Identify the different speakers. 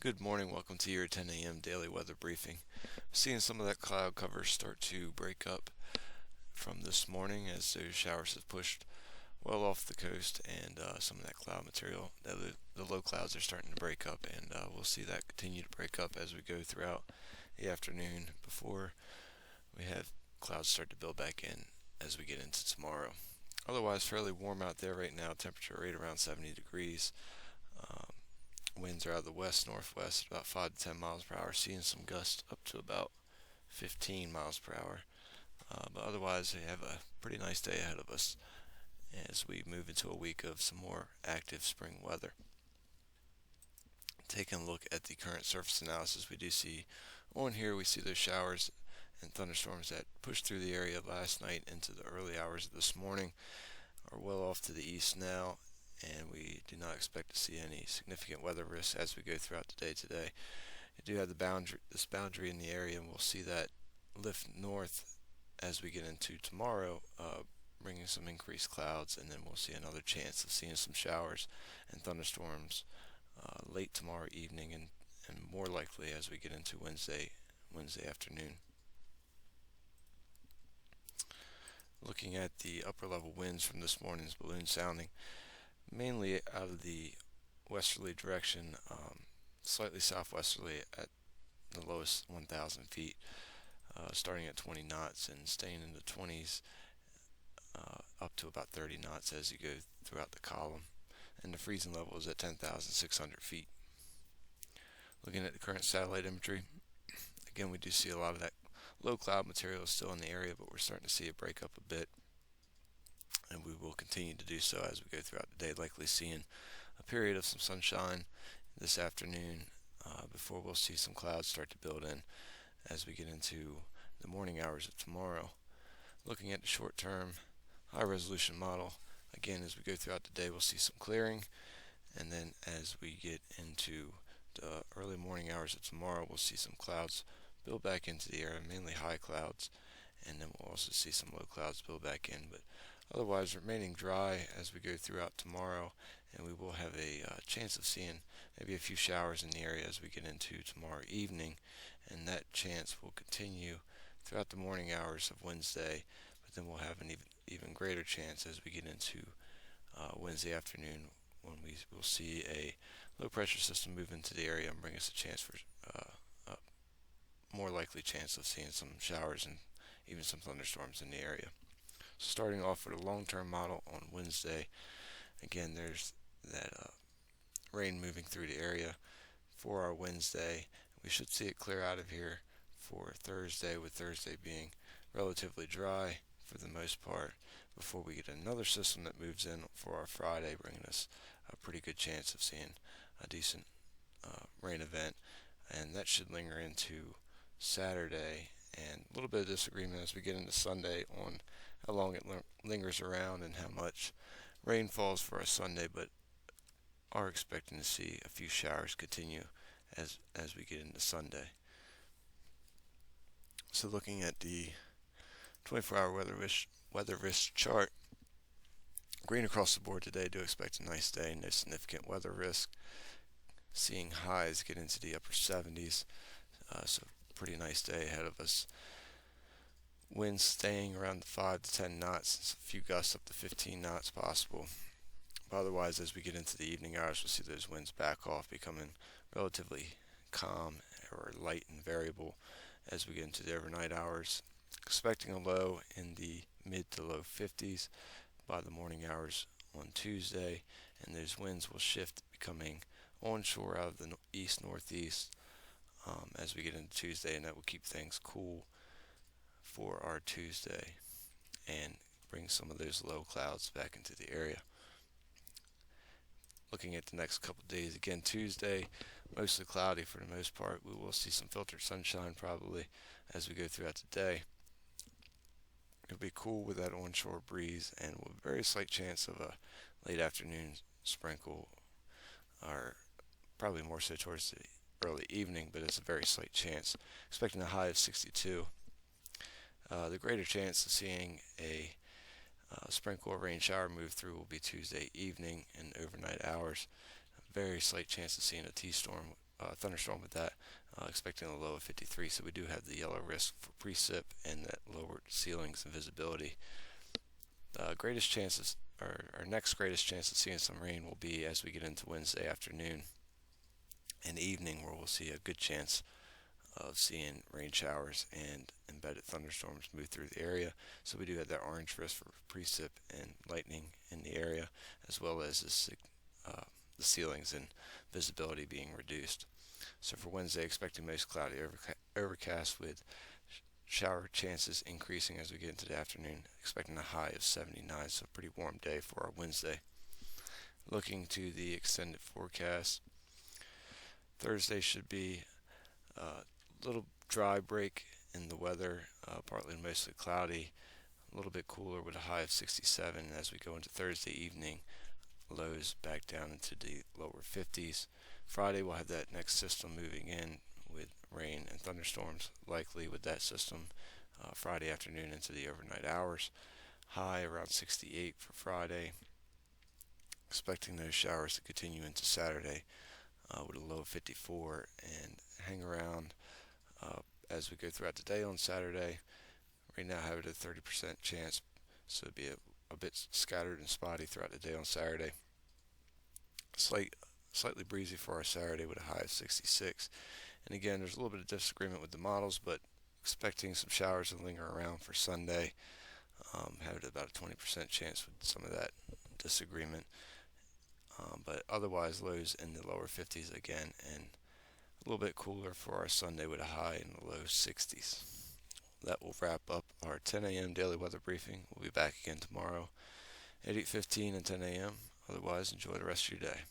Speaker 1: Good morning. Welcome to your 10 a.m. daily weather briefing. Seeing some of that cloud cover start to break up from this morning as those showers have pushed well off the coast, and some of that cloud material, the low clouds are starting to break up, and we'll see that continue to break up as we go throughout the afternoon before we have clouds start to build back in as we get into tomorrow. Otherwise, fairly warm out there right now. Temperature right around 70 degrees. Winds are out of the west-northwest, about 5 to 10 miles per hour, seeing some gusts up to about 15 miles per hour. But otherwise, we have a pretty nice day ahead of us as we move into a week of some more active spring weather. Taking a look at the current surface analysis, we do see on here, we see those showers and thunderstorms that pushed through the area last night into the early hours of this morning are well off to the east now, and we do not expect to see any significant weather risks as we go throughout the day today. You do have this boundary in the area, and we'll see that lift north as we get into tomorrow, bringing some increased clouds, and then we'll see another chance of seeing some showers and thunderstorms late tomorrow evening, and more likely as we get into Wednesday afternoon. Looking at the upper level winds from this morning's balloon sounding, mainly out of the westerly direction, slightly southwesterly at the lowest 1,000 feet, starting at 20 knots and staying in the 20s up to about 30 knots as you go throughout the column. And the freezing level is at 10,600 feet. Looking at the current satellite imagery, again, we do see a lot of that low cloud material is still in the area, but we're starting to see it break up a bit, and we will continue to do so as we go throughout the day, likely seeing a period of some sunshine this afternoon before we'll see some clouds start to build in as we get into the morning hours of tomorrow. Looking at the short-term high-resolution model, again, as we go throughout the day, we'll see some clearing, and then as we get into the early morning hours of tomorrow, we'll see some clouds build back into the area, mainly high clouds, and then we'll also see some low clouds build back in, but otherwise remaining dry as we go throughout tomorrow, and we will have a chance of seeing maybe a few showers in the area as we get into tomorrow evening, and that chance will continue throughout the morning hours of Wednesday, but then we'll have an even greater chance as we get into Wednesday afternoon, when we will see a low pressure system move into the area and bring us a chance for a more likely chance of seeing some showers and even some thunderstorms in the area. So starting off with a long-term model on Wednesday, again, there's that rain moving through the area for our Wednesday. We should see it clear out of here for Thursday, with Thursday being relatively dry for the most part, before we get another system that moves in for our Friday, bringing us a pretty good chance of seeing a decent rain event, and that should linger into Saturday, and a little bit of disagreement as we get into Sunday on how long it lingers around and how much rain falls for our Sunday, but are expecting to see a few showers continue as we get into Sunday. So looking at the 24-hour weather risk chart, green across the board today. Do expect a nice day, no significant weather risk. Seeing highs get into the upper 70s, so pretty nice day ahead of us. Winds staying around 5 to 10 knots, a few gusts up to 15 knots possible. But otherwise, as we get into the evening hours, we'll see those winds back off, becoming relatively calm or light and variable as we get into the overnight hours. Expecting a low in the mid to low 50s by the morning hours on Tuesday, and those winds will shift, becoming onshore out of the east-northeast as we get into Tuesday, and that will keep things cool for our Tuesday and bring some of those low clouds back into the area. Looking at the next couple of days, again, Tuesday, mostly cloudy for the most part. We will see some filtered sunshine probably as we go throughout the day. It'll be cool with that onshore breeze, and with a very slight chance of a late afternoon sprinkle, or probably more so towards the early evening, but it's a very slight chance. Expecting a high of 62. The greater chance of seeing a sprinkle or rain shower move through will be Tuesday evening and overnight hours. A very slight chance of seeing a T-storm thunderstorm with that, expecting a low of 53. So we do have the yellow risk for precip and that lowered ceilings and visibility. Greatest chances, our next greatest chance of seeing some rain will be as we get into Wednesday afternoon and evening, where we'll see a good chance of seeing rain showers and embedded thunderstorms move through the area. So we do have that orange risk for precip and lightning in the area, as well as the ceilings and visibility being reduced. So for Wednesday, expecting most cloudy, overcast with shower chances increasing as we get into the afternoon, expecting a high of 79, so a pretty warm day for our Wednesday. Looking to the extended forecast, Thursday should be a little dry break in the weather, partly mostly cloudy, a little bit cooler with a high of 67 as we go into Thursday evening. Lows back down into the lower 50s. Friday we'll have that next system moving in with rain and thunderstorms likely with that system Friday afternoon into the overnight hours. High around 68 for Friday. Expecting those showers to continue into Saturday with a low of 54 and hang around as we go throughout the day on Saturday. Right now, have it a 30% chance, so it'd be a bit scattered and spotty throughout the day on Saturday. Slightly breezy for our Saturday with a high of 66. And again, there's a little bit of disagreement with the models, but expecting some showers to linger around for Sunday. Have it about a 20% chance with some of that disagreement. But otherwise, lows in the lower 50s again, and a little bit cooler for our Sunday with a high in the low 60s. That will wrap up our 10 a.m. daily weather briefing. We'll be back again tomorrow at 8:15 and 10 a.m. Otherwise, enjoy the rest of your day.